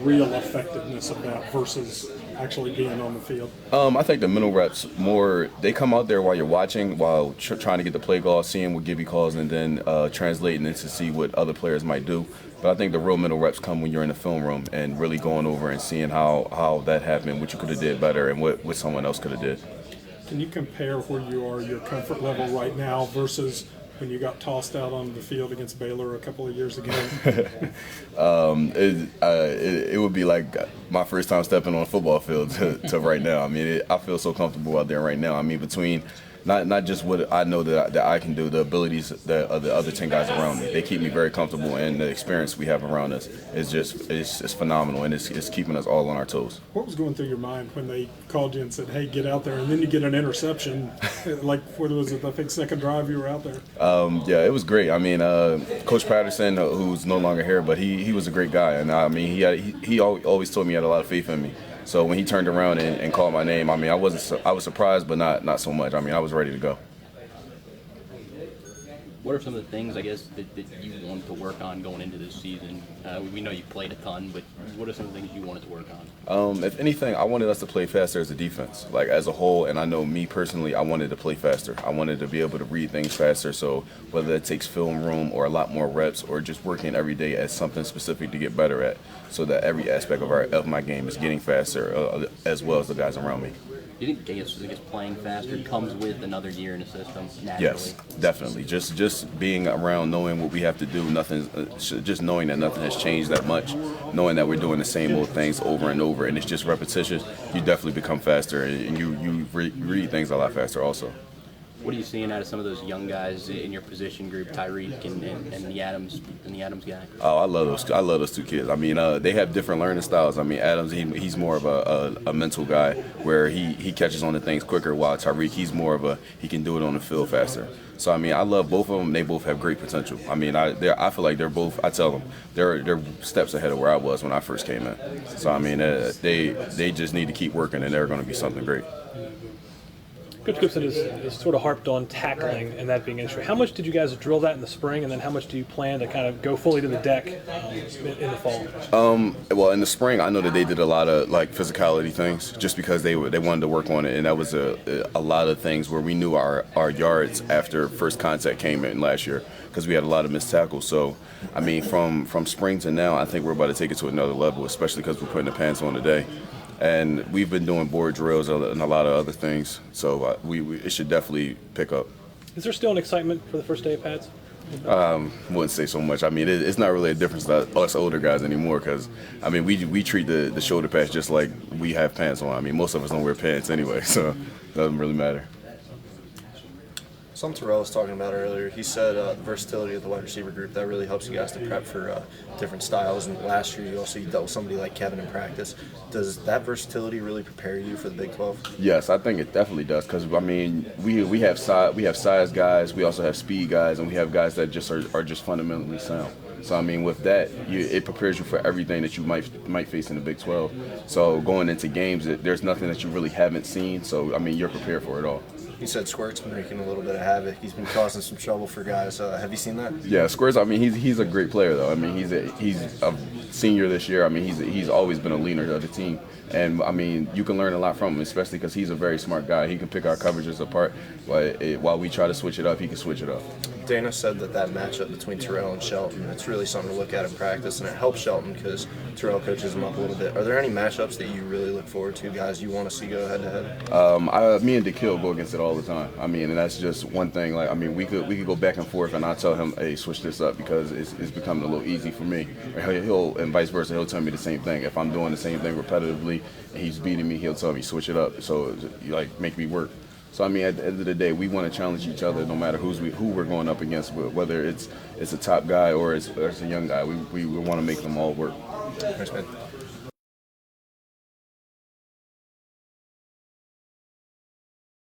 real effectiveness of that versus actually being on the field? I think the mental reps more, they come out there while you're watching, while trying to get the play call, seeing what Gibby calls, and then translating it to see what other players might do. But I think the real mental reps come when you're in the film room and really going over and seeing how that happened, what you could have did better, and what someone else could have did. Can you compare where you are, your comfort level right now versus when you got tossed out on the field against Baylor a couple of years ago? It would be like my first time stepping on a football field to right now. I mean, I feel so comfortable out there right now. I mean, between not just what I know that I can do, the abilities of the other 10 guys around me, they keep me very comfortable, and the experience we have around us is it's phenomenal, and it's keeping us all on our toes. What was going through your mind when they called you and said, hey, get out there, and then you get an interception? Like, what was it, I think second drive you were out there? Yeah, it was great. I mean, Coach Patterson, who's no longer here, but he was a great guy, and I mean, he always told me he had a lot of faith in me. So when he turned around and called my name, I mean, I was surprised, but not so much. I mean, I was ready to go. What are some of the things, I guess, that you wanted to work on going into this season? We know you played a ton, but what are some of the things you wanted to work on? If anything, I wanted us to play faster as a defense, like as a whole. And I know me personally, I wanted to play faster. I wanted to be able to read things faster. So whether it takes film room or a lot more reps or just working every day at something specific to get better at, so that every aspect of my game is getting faster, as well as the guys around me. Do you think playing faster comes with another year in the system naturally? Yes, definitely. Just being around, knowing what we have to do, just knowing that nothing has changed that much, knowing that we're doing the same old things over and over, and it's just repetitious. You definitely become faster, and you read things a lot faster also. What are you seeing out of some of those young guys in your position group, Tyreek and the Adams guy? Oh, I love those two kids. I mean, they have different learning styles. I mean, Adams, he's more of a mental guy where he catches on to things quicker, while Tyreek, he can do it on the field faster. So I mean, I love both of them. They both have great potential. I mean, I feel like they're both. I tell them they're steps ahead of where I was when I first came in. So I mean, they just need to keep working, and they're going to be something great. Coach Gibson has sort of harped on tackling and that being an issue. How much did you guys drill that in the spring, and then how much do you plan to kind of go fully to the deck in the fall? Well, in the spring, I know that they did a lot of like physicality things, just because they wanted to work on it, and that was a lot of things where we knew our yards after first contact came in last year, because we had a lot of missed tackles. So, I mean, from spring to now, I think we're about to take it to another level, especially because we're putting the pants on today. And we've been doing board drills and a lot of other things, so it should definitely pick up. Is there still an excitement for the first day of pads? Wouldn't say so much. I mean, it's not really a difference to us older guys anymore, because, I mean, we treat the shoulder pads just like we have pants on. I mean, most of us don't wear pants anyway, so it doesn't really matter. Something Terrell was talking about earlier, he said the versatility of the wide receiver group, that really helps you guys to prep for different styles. And last year you dealt with somebody like Kevin in practice. Does that versatility really prepare you for the Big 12? Yes, I think it definitely does, because I mean we have size guys, we also have speed guys, and we have guys that just are just fundamentally sound. So I mean, with that, it prepares you for everything that you might face in the Big 12. So going into games, there's nothing that you really haven't seen. So I mean, you're prepared for it all. He said Squirt's been making a little bit of havoc. He's been causing some trouble for guys. Have you seen that? Yeah, Squirt's. I mean, he's a great player though. I mean, he's a senior this year. I mean, he's always been a leader of the team, and I mean, you can learn a lot from him, especially because he's a very smart guy. He can pick our coverages apart. While we try to switch it up, he can switch it up. Dana said that matchup between Terrell and Shelton, it's really something to look at in practice, and it helps Shelton because Terrell coaches him up a little bit. Are there any matchups that you really look forward to, guys you want to see go head-to-head? Me and DeKill go against it all the time. I mean, and that's just one thing. Like, I mean, we could go back and forth, and I tell him, hey, switch this up, because it's becoming a little easy for me. And vice versa, he'll tell me the same thing. If I'm doing the same thing repetitively and he's beating me, he'll tell me, switch it up. So, like, make me work. So I mean, at the end of the day, we want to challenge each other, no matter who we're going up against, whether it's a top guy or it's a young guy. We want to make them all work. Thanks, man.